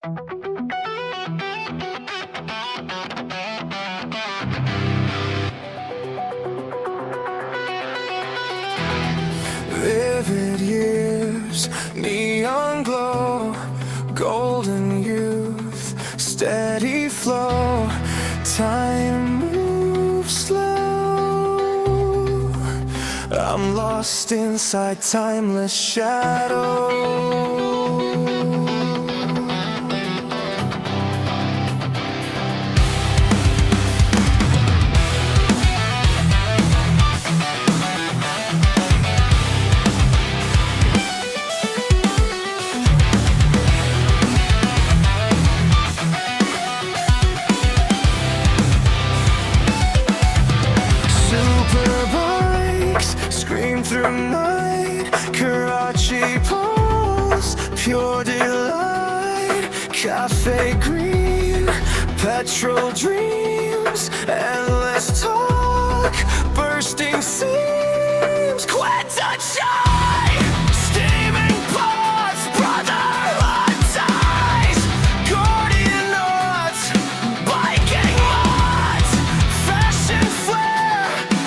Vivid years, neon glow, golden youth, steady flow. Time moves slow. I'm lost inside timeless shadow. Scream through night, Karachi pulse, pure delight, cafe green, petrol dreams, endless talk, bursting seams, Quetta Chai, steaming pots, brotherhood ties, Gordian knots, biking mods, fashion flair,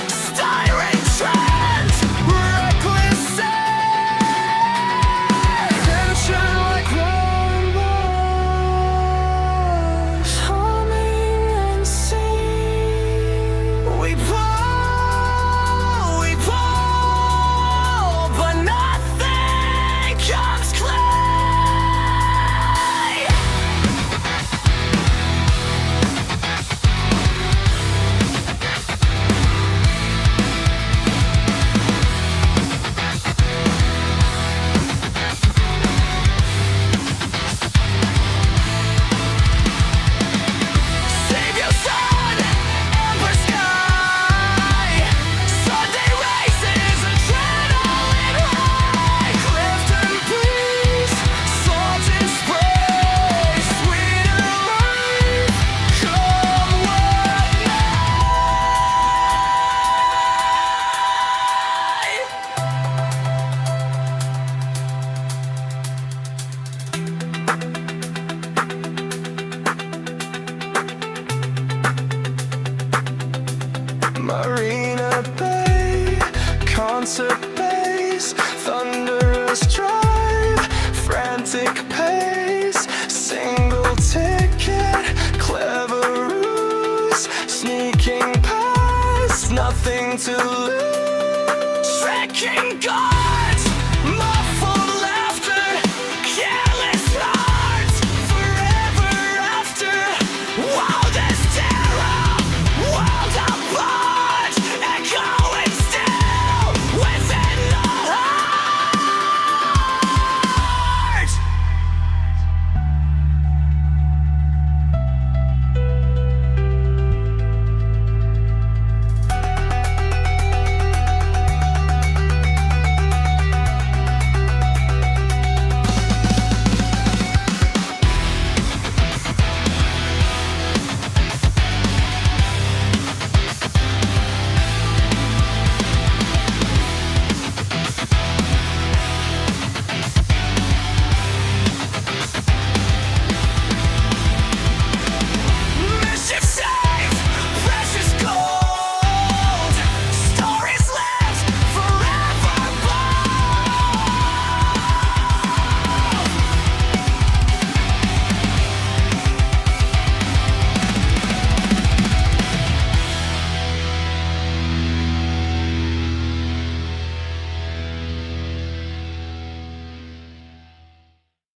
styling trend. Marina Bay, concert bass, thunderous drive, frantic pace, single ticket, clever ruse, sneaking past, nothing to lose, trekking God.